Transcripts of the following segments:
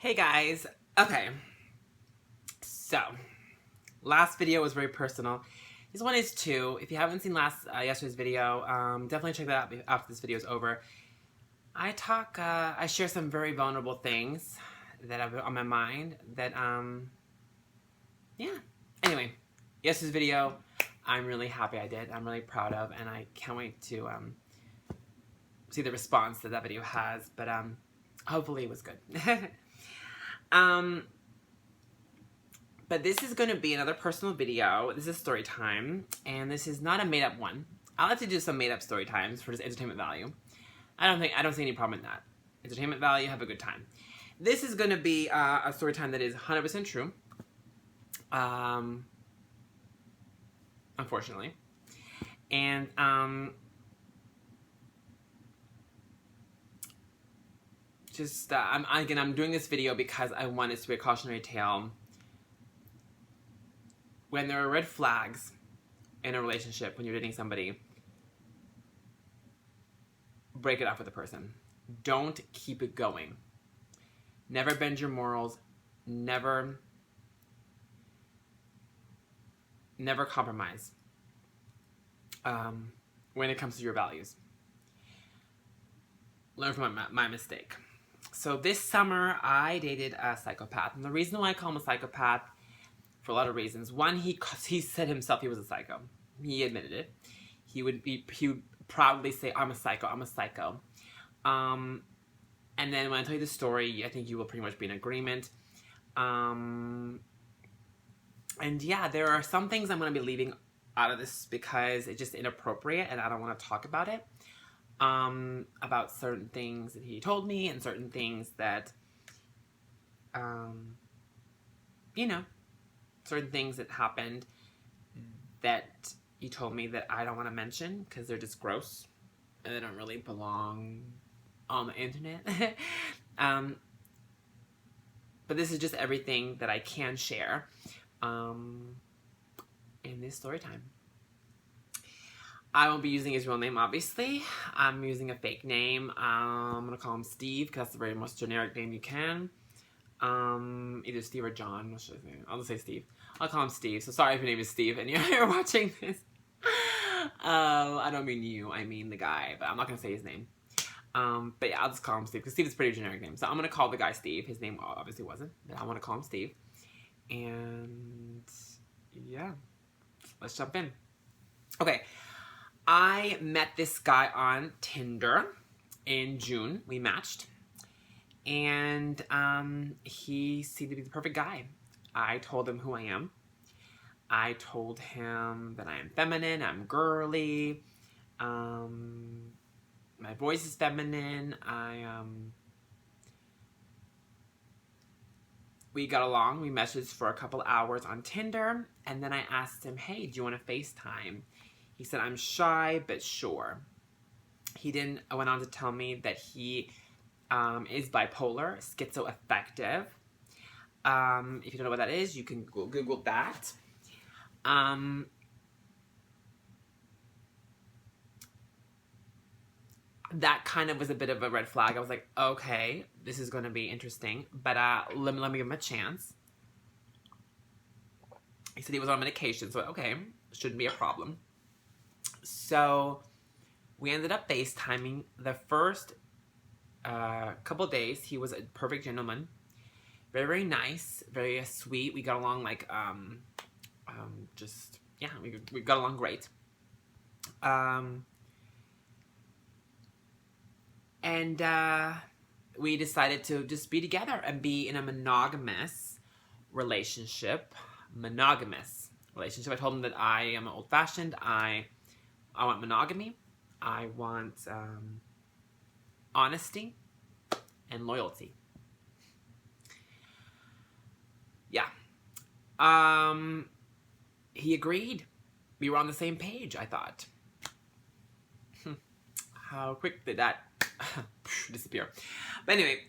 Hey guys, okay, so last video was very personal. This one is too. If you haven't seen yesterday's video, definitely check that out after this video is over. I share some very vulnerable things that have on my mind that, yeah. Anyway, yesterday's video, I'm really happy I did. I'm really proud of, and I can't wait to, see the response that video has, but, hopefully it was good. But this is going to be another personal video. This is story time, and this is not a made-up one. I like to do some made-up story times for just entertainment value. I don't see any problem in that. Entertainment value, have a good time. This is going to be a story time that is 100% true. Unfortunately. And, I'm doing this video because I want it to be a cautionary tale. When there are red flags in a relationship, when you're dating somebody, break it off with the person. Don't keep it going. Never bend your morals. Never compromise when it comes to your values. Learn from my mistake. So this summer, I dated a psychopath. And the reason why I call him a psychopath, for a lot of reasons. One, he said himself he was a psycho. He admitted it. He would proudly say, I'm a psycho, I'm a psycho. And then when I tell you the story, I think you will pretty much be in agreement. And yeah, there are some things I'm going to be leaving out of this because it's just inappropriate and I don't want to talk about it. About certain things that he told me and certain things that, certain things that happened that he told me that I don't want to mention because they're just gross and they don't really belong on the internet. But this is just everything that I can share in this story time. I won't be using his real name, obviously. I'm using a fake name. I'm going to call him Steve, because that's the very most generic name you can. Either Steve or John. What should I say? I'll just say Steve. I'll call him Steve. So sorry if your name is Steve and you're watching this. I don't mean you. I mean the guy, but I'm not going to say his name. But yeah, I'll just call him Steve, because Steve is a pretty generic name. So I'm going to call the guy Steve. His name obviously wasn't, but I want to call him Steve. And yeah, let's jump in. Okay. I met this guy on Tinder in June. We matched. And he seemed to be the perfect guy. I told him who I am. I told him that I am feminine, I'm girly. My voice is feminine. We got along. We messaged for a couple hours on Tinder. And then I asked him, hey, do you want to FaceTime? He said, I'm shy, but sure. He went on to tell me that he is bipolar, schizoaffective. If you don't know what that is, you can Google that. That kind of was a bit of a red flag. I was like, okay, this is going to be interesting, but let me give him a chance. He said he was on medication, so okay, shouldn't be a problem. So we ended up FaceTiming. The first couple days, he was a perfect gentleman. Very, very nice. Very sweet. We got along like, we got along great. And we decided to just be together and be in a monogamous relationship. I told him that I am old-fashioned. I want monogamy. I want honesty and loyalty. Yeah. He agreed. We were on the same page, I thought. How quick did that disappear? But anyway,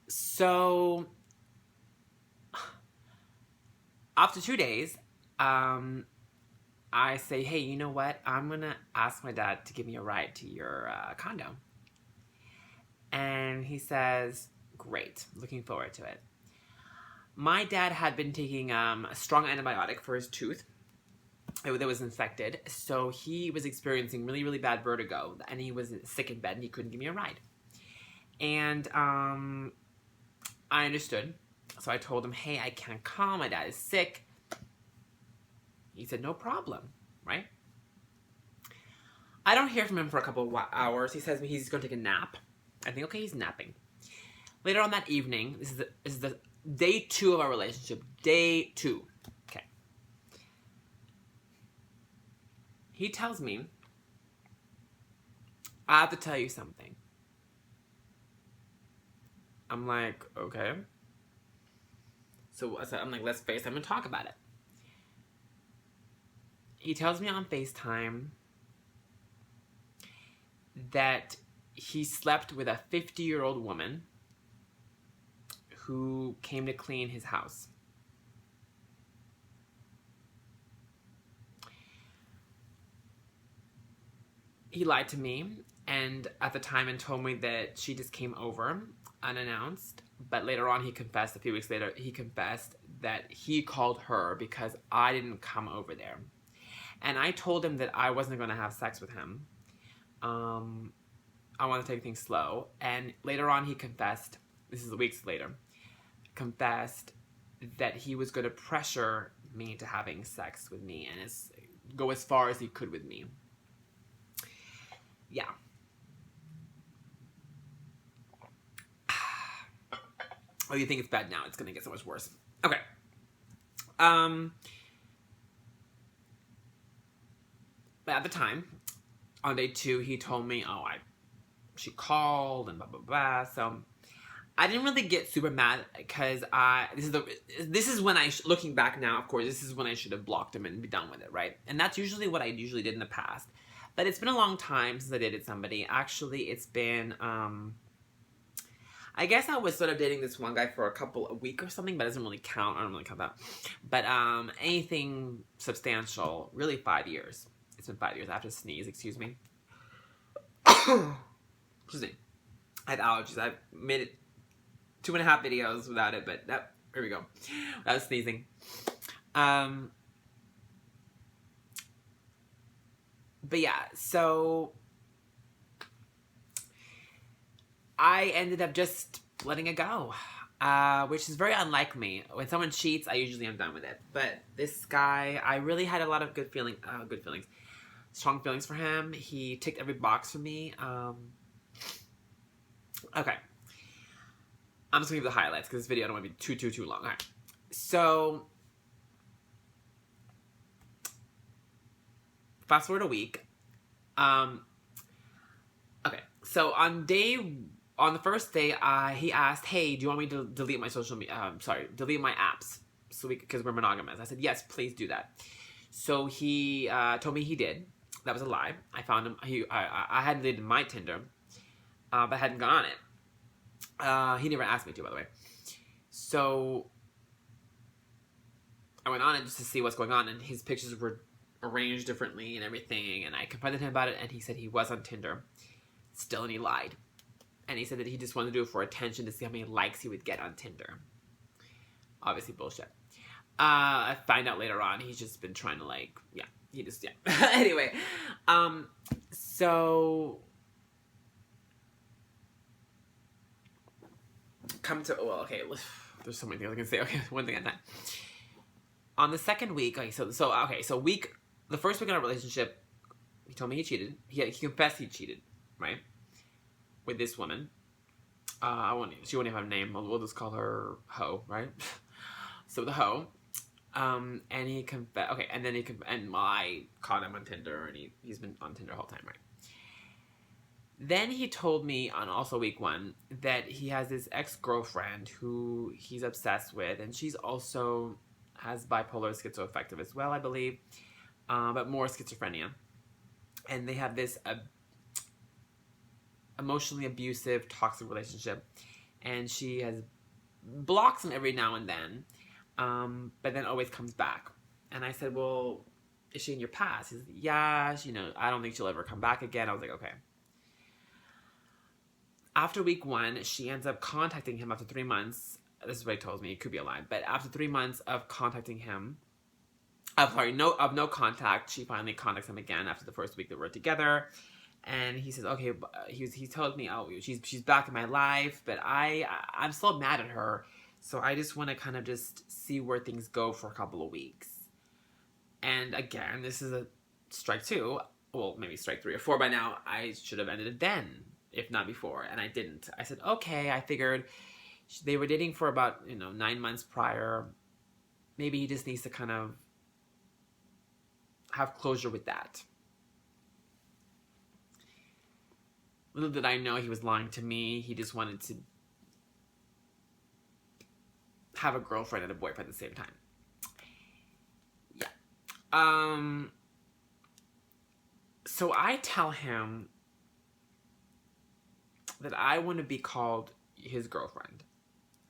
so after 2 days, I say, hey, you know what? I'm going to ask my dad to give me a ride to your condo. And he says, Great. Looking forward to it. My dad had been taking a strong antibiotic for his tooth that was infected, so he was experiencing really, really bad vertigo, and he was sick in bed, and he couldn't give me a ride. And I understood, so I told him, hey, I can't come, my dad is sick. He said, no problem, right? I don't hear from him for a couple of hours. He says he's going to take a nap. I think, okay, he's napping. Later on that evening, this is the day 2 of our relationship. Day 2. Okay. He tells me, I have to tell you something. I'm like, okay. So I'm like, let's FaceTime and talk about it. He tells me on FaceTime that he slept with a 50-year-old woman who came to clean his house. He lied to me and at the time and told me that she just came over unannounced, but later on he confessed, a few weeks later, he confessed that he called her because I didn't come over there. And I told him that I wasn't going to have sex with him. I want to take things slow. And later on he confessed, this is weeks later, confessed that he was going to pressure me into having sex with me and go as far as he could with me. Yeah. Oh, you think it's bad now? It's going to get so much worse. Okay. But at the time, on day 2, he told me, she called and blah, blah, blah. So I didn't really get super mad because this is when looking back now, of course, this is when I should have blocked him and be done with it, right? And that's usually what I usually did in the past. But it's been a long time since I dated somebody. Actually, it's been, I guess I was sort of dating this one guy for a week or something, but it doesn't really count. I don't really count that. But anything substantial, really 5 years. It's been 5 years. I have to sneeze, excuse me. Excuse me. I had allergies. I've made it 2.5 videos without it, but here we go. I was sneezing. But yeah, so I ended up just letting it go, which is very unlike me. When someone cheats, I usually am done with it. But this guy, I really had a lot of strong feelings for him. He ticked every box for me. Okay. I'm just going to give the highlights because this video I don't want to be too long. All right. So, fast forward a week. Okay. So, on the first day, he asked, hey, do you want me to delete my delete my apps because we're monogamous? I said, yes, please do that. So, he told me he did. That was a lie. I found him. I hadn't deleted my Tinder, but I hadn't gone on it. He never asked me to, by the way. So I went on it just to see what's going on, and his pictures were arranged differently and everything, and I confronted him about it, and he said he was on Tinder still, and he lied. And he said that he just wanted to do it for attention to see how many likes he would get on Tinder. Obviously bullshit. I find out later on he's just been trying to Anyway, so there's so many things I can say. Okay, one thing at a time. On the second week, the first week in our relationship, he told me he cheated. He confessed he cheated, right? With this woman. She won't even have a name. We'll just call her Ho, right? So the Ho. And he confessed. Okay, and then I caught him on Tinder, and he's been on Tinder the whole time, right? Then he told me on also week 1 that he has this ex-girlfriend who he's obsessed with, and she's also has bipolar schizoaffective as well, I believe, but more schizophrenia. And they have this emotionally abusive, toxic relationship, and she has blocks him every now and then, but then always comes back. And I said, well, is she in your past? He said, yeah, I don't think she'll ever come back again. I was like, okay. After week 1, she ends up contacting him after 3 months. This is what he told me. It could be a lie. But after 3 months of contacting him, of no contact, she finally contacts him again after the first week that we're together. And he says, okay, he told me, oh, she's back in my life, but I'm still mad at her. So I just want to kind of just see where things go for a couple of weeks. And again, this is a strike 2. Well, maybe strike 3 or 4 by now. I should have ended it then, if not before. And I didn't. I said, okay, I figured they were dating for about, 9 months prior. Maybe he just needs to kind of have closure with that. Little did I know he was lying to me. He just wanted to have a girlfriend and a boyfriend at the same time. Yeah. So I tell him that I want to be called his girlfriend.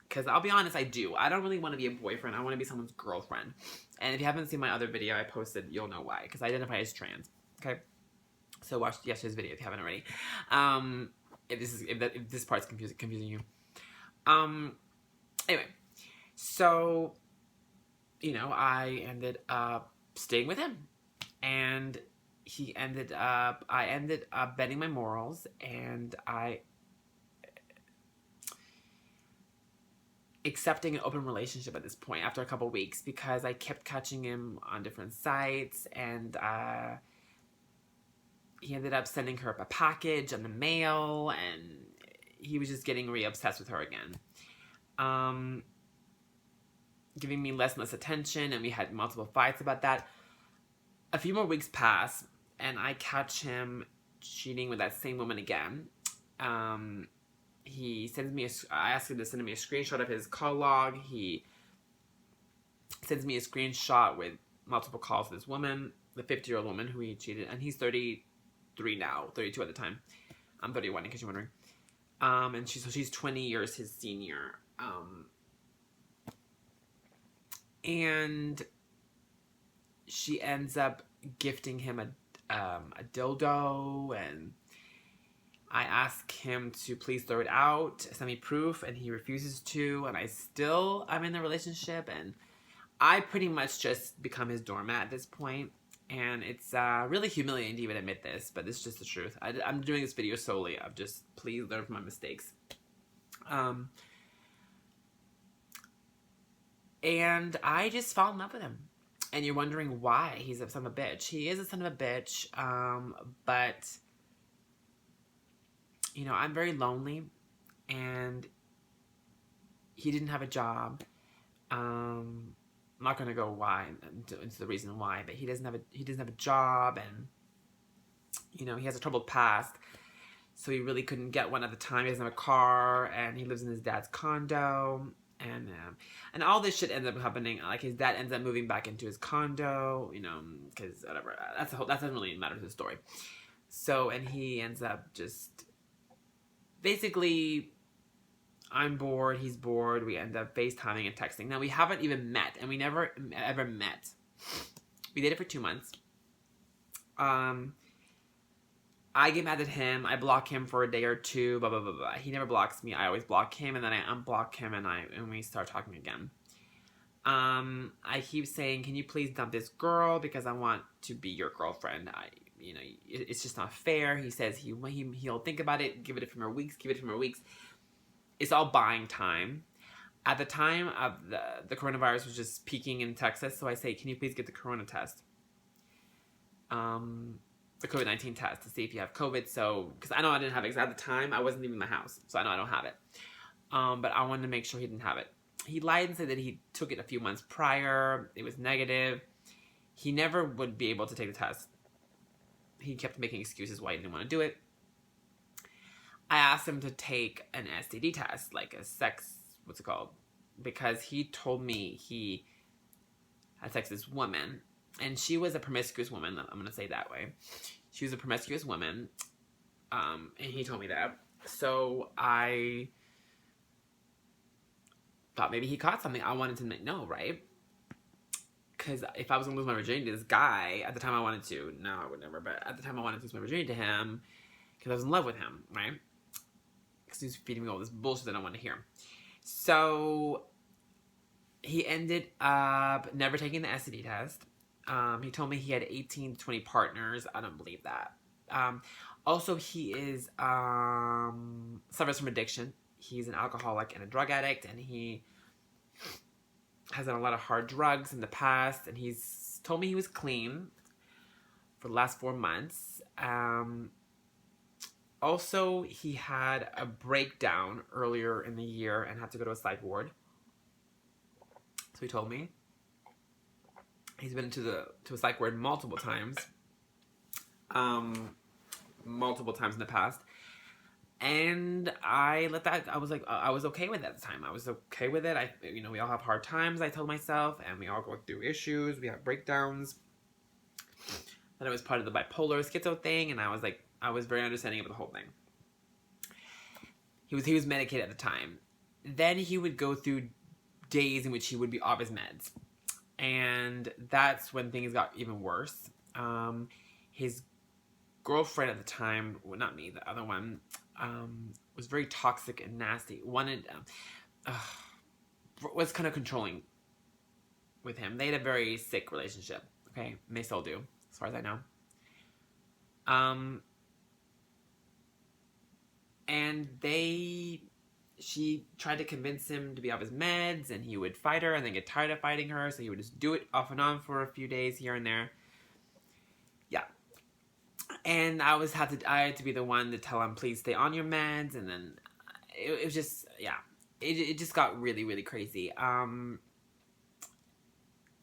Because I'll be honest, I do. I don't really want to be a boyfriend. I want to be someone's girlfriend. And if you haven't seen my other video I posted, you'll know why. Because I identify as trans. Okay? So watch yesterday's video if you haven't already. If this part's confusing you. Anyway. So, I ended up staying with him. And I ended up bending my morals. And accepting an open relationship at this point after a couple weeks, because I kept catching him on different sites, and he ended up sending her a package in the mail, and he was just getting re-obsessed with her again. Giving me less and less attention, and we had multiple fights about that. A few more weeks pass, and I catch him cheating with that same woman again. He sends me I asked him to send me a screenshot of his call log. He sends me a screenshot with multiple calls to this woman, the 50-year-old woman who he cheated, and he's 33 now, 32 at the time. I'm 31 in case you're wondering. And she's 20 years his senior. And she ends up gifting him a dildo, and I ask him to please throw it out, send me proof, and he refuses to, and I'm in the relationship, and I pretty much just become his doormat at this point, and it's really humiliating to even admit this, but it's just the truth. I'm doing this video solely of just, please learn from my mistakes. And I just fall in love with him. And you're wondering why he's a son of a bitch. He is a son of a bitch, but I'm very lonely, and he didn't have a job. I'm not gonna go into the reason why, but he doesn't have a job, and he has a troubled past, so he really couldn't get one at the time. He doesn't have a car, and he lives in his dad's condo, and all this shit ends up happening. Like, his dad ends up moving back into his condo, because whatever. That doesn't really matter to the story. So, and he ends up just basically, I'm bored, he's bored, we end up FaceTiming and texting. Now, we haven't even met, and we never ever met. We dated for 2 months. I get mad at him, I block him for a day or two, blah, blah, blah, blah. He never blocks me, I always block him, and then I unblock him, and we start talking again. I keep saying, can you please dump this girl, because I want to be your girlfriend. It's just not fair. He says he'll think about it, give it a few more weeks. It's all buying time. At the time of the coronavirus was just peaking in Texas, so I say, can you please get the corona test? The COVID-19 test to see if you have COVID. So, because I know I didn't have it, because at the time I wasn't leaving my house, so I know I don't have it. But I wanted to make sure he didn't have it. He lied and said that he took it a few months prior. It was negative. He never would be able to take the test. He kept making excuses why he didn't want to do it. I asked him to take an STD test, like a what's it called? Because he told me he had sex with this woman, and she was a promiscuous woman. I'm going to say it that way. She was a promiscuous woman, and he told me that. So I thought maybe he caught something. I wanted to know, right? Because if I was going to lose my virginity to this guy, at the time I wanted to, now I would never, but at the time I wanted to lose my virginity to him, because I was in love with him, right? because he's feeding me all this bullshit that I don't want to hear. So he ended up never taking the STD test. He told me he had 18 to 20 partners. I don't believe that. Also, he is suffers from addiction. He's an alcoholic and a drug addict, and he has done a lot of hard drugs in the past, and he's told me he was clean for the last 4 months. Also, he had a breakdown earlier in the year and had to go to a psych ward. So he told me. He's been to a psych ward multiple times. Multiple times in the past. And I was like, I was okay with it at the time. I was okay with it. We all have hard times, I told myself, and we all go through issues. We have breakdowns. That it was part of the bipolar schizo thing, and I was very understanding of the whole thing. He was medicated at the time. Then he would go through days in which he would be off his meds. And that's when things got even worse. His girlfriend at the time, well, not me, the other one, was very toxic and nasty. Was kind of controlling with him. They had a very sick relationship. Okay, and they still do, as far as I know. And she tried to convince him to be off his meds, and he would fight her and then get tired of fighting her, so he would just do it off and on for a few days here and there. Yeah. And I had to be the one to tell him, please stay on your meds, and then it was just, yeah. It just got really, really crazy.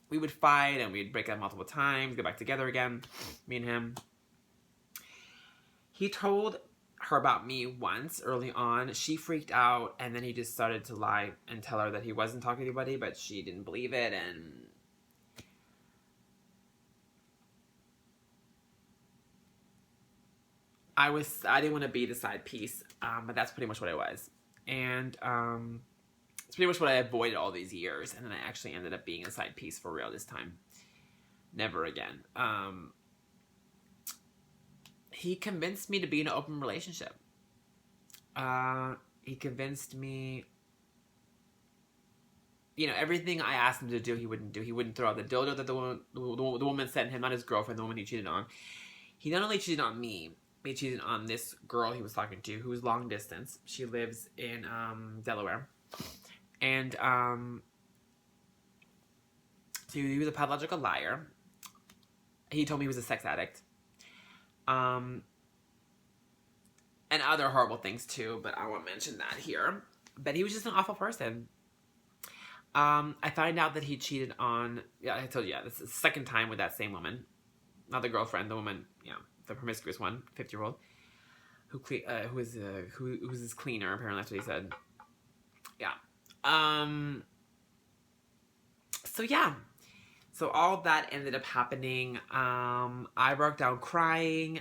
We would fight, and we'd break up multiple times, get back together again, me and him. He told her about me once early on. She freaked out, and then he just started to lie and tell her that he wasn't talking to anybody, but she didn't believe it. And I didn't want to be the side piece, but that's pretty much what I was. And it's pretty much what I avoided all these years, and then I actually ended up being a side piece for real this time. Never again. He convinced me to be in an open relationship. He convinced me, everything I asked him to do, he wouldn't do. He wouldn't throw out the dildo that the woman sent him, not his girlfriend, the woman he cheated on. He not only cheated on me, he cheated on this girl he was talking to, who was long distance. She lives in Delaware. And so he was a pathological liar. He told me he was a sex addict. And other horrible things too, but I won't mention that here. But he was just an awful person. I find out that he cheated on, I told you, this is the second time with that same woman. Not the girlfriend, the woman, the promiscuous one, 50-year-old, who was his cleaner, apparently that's what he said. Yeah. So all that ended up happening. I broke down crying.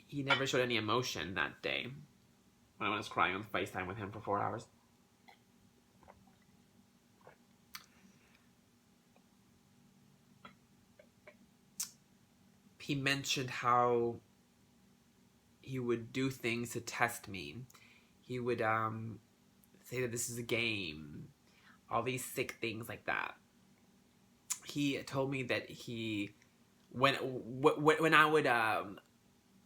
He never showed any emotion that day when I was crying on FaceTime with him for 4 hours. He mentioned how he would do things to test me. He would say that this is a game. All these sick things like that. He told me that when I would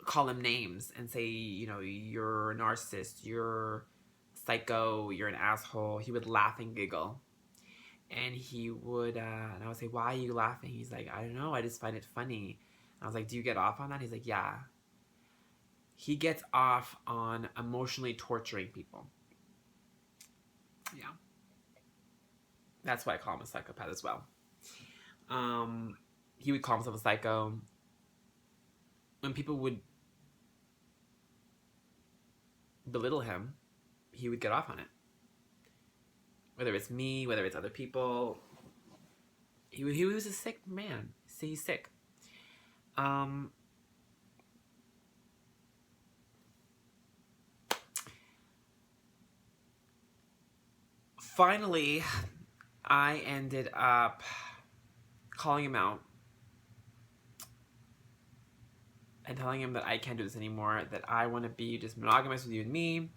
call him names and say, you're a narcissist, you're psycho, you're an asshole, he would laugh and giggle. And he would, and I would say, why are you laughing? He's like, I don't know, I just find it funny. I was like, do you get off on that? He's like, yeah. He gets off on emotionally torturing people. Yeah. That's why I call him a psychopath as well. He would call himself a psycho. When people would belittle him, he would get off on it. Whether it's me, whether it's other people. He was a sick man. He's sick. Finally, I ended up calling him out and telling him that I can't do this anymore, that I want to be just monogamous with you and me,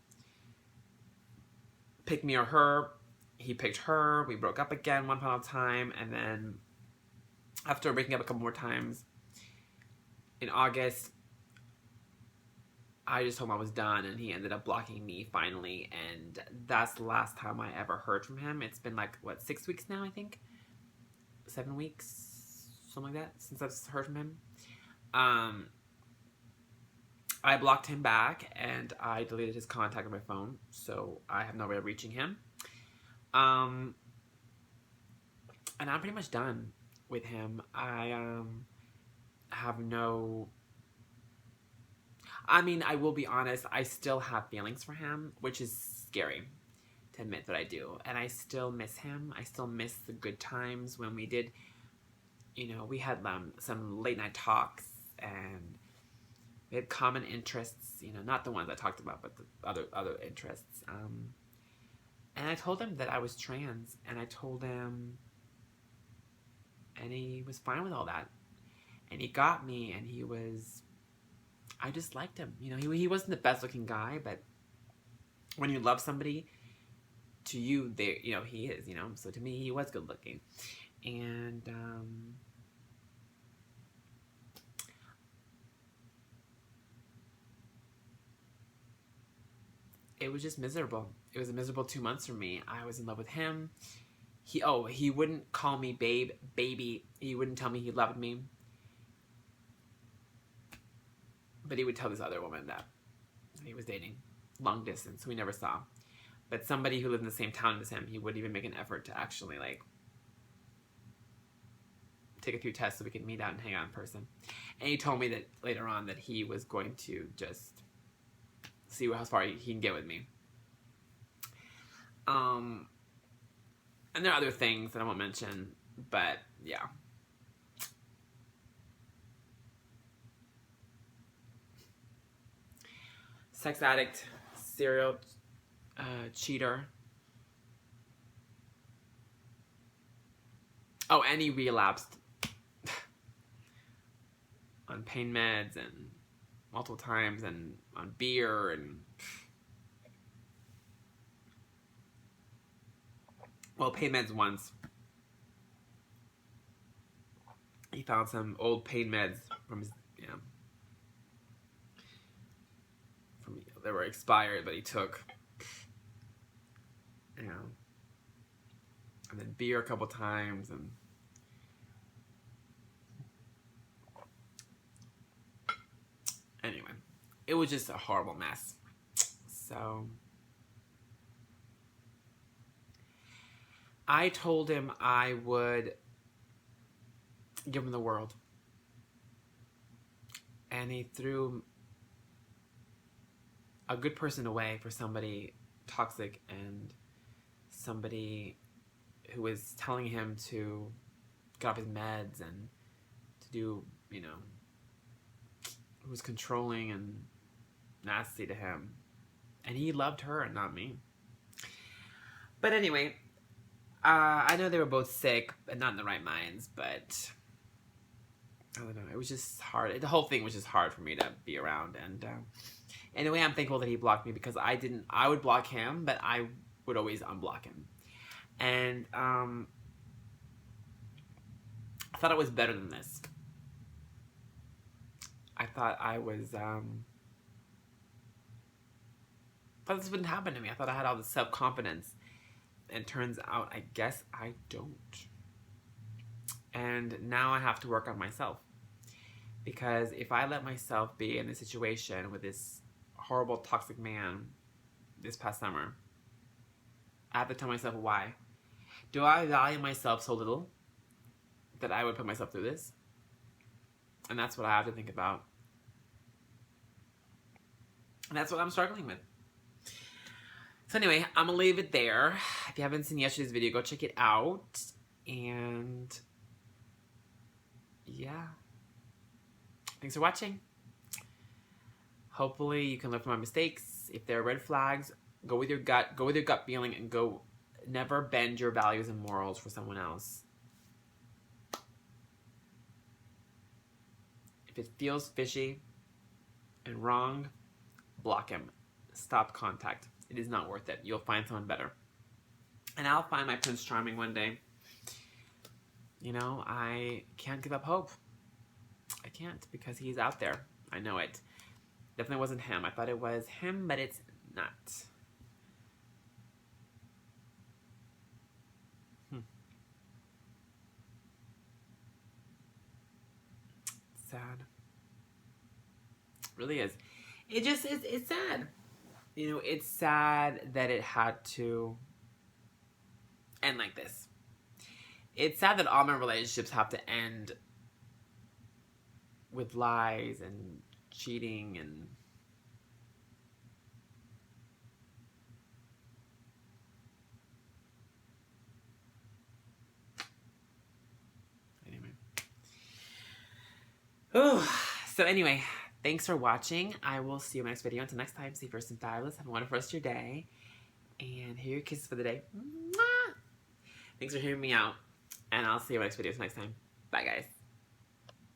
pick me or her. He picked her. We broke up again one final time. And then after breaking up a couple more times, in August, I just told him I was done, and he ended up blocking me finally. And that's the last time I ever heard from him. It's been like, what, 6 weeks now, I think? 7 weeks? Something like that, since I've heard from him. I blocked him back, and I deleted his contact on my phone, so I have no way of reaching him. And I'm pretty much done with him. I have no... I mean, I will be honest, I still have feelings for him, which is scary to admit that I do. And I still miss him. I still miss the good times when we did, you know, we had some late night talks, and we had common interests, you know, not the ones I talked about, but the other interests. And I told him that I was trans, and I told him, and he was fine with all that. And he got me, and he was... I just liked him. You know, he wasn't the best looking guy, but when you love somebody, to you, they, you know, he is, you know. So to me, he was good looking. And it was just miserable. It was a miserable 2 months for me. I was in love with him. He wouldn't call me baby. He wouldn't tell me he loved me. But he would tell this other woman that he was dating, long distance, who we never saw. But somebody who lived in the same town as him, he would even make an effort to actually, like, take a few tests so we could meet out and hang out in person. And he told me that later on that he was going to just see how far he can get with me. And there are other things that I won't mention, but yeah. Sex addict, serial cheater. Oh, and he relapsed on pain meds and multiple times, and on beer, and well, pain meds once. He found some old pain meds from his, you know, they were expired, but he took, you know, and then beer a couple times, and anyway, it was just a horrible mess. So I told him I would give him the world, and he threw a good person away for somebody toxic and somebody who was telling him to get off his meds and to do, you know, who was controlling and nasty to him. And he loved her and not me. But anyway, I know they were both sick and not in the right minds, but I don't know. It was just hard. The whole thing was just hard for me to be around. And anyway, I'm thankful that he blocked me, because I would block him, but I would always unblock him. And I thought it was better than this. I thought this wouldn't happen to me. I thought I had all this self-confidence. And turns out, I guess I don't. And now I have to work on myself. Because if I let myself be in this situation with this horrible, toxic man this past summer, I have to tell myself why. Do I value myself so little that I would put myself through this? And that's what I have to think about. And that's what I'm struggling with. So anyway, I'm going to leave it there. If you haven't seen yesterday's video, go check it out. And yeah. Thanks for watching. Hopefully you can learn from my mistakes. If there are red flags, go with your gut. Go with your gut feeling, and go. Never bend your values and morals for someone else. If it feels fishy and wrong, block him. Stop contact. It is not worth it. You'll find someone better. And I'll find my Prince Charming one day. You know, I can't give up hope. I can't, because he's out there. I know it. Definitely wasn't him. I thought it was him, but it's not. Sad. It really is. It just is. It's sad. You know, it's sad that it had to end like this. It's sad that all my relationships have to end with lies and cheating and anyway. Oh, so anyway, thanks for watching. I will see you in my next video. Until next time, stay first and fabulous. Have a wonderful rest of your day. And here are your kisses for the day. Mwah! Thanks for hearing me out. And I'll see you in my next videos next time. Bye, guys.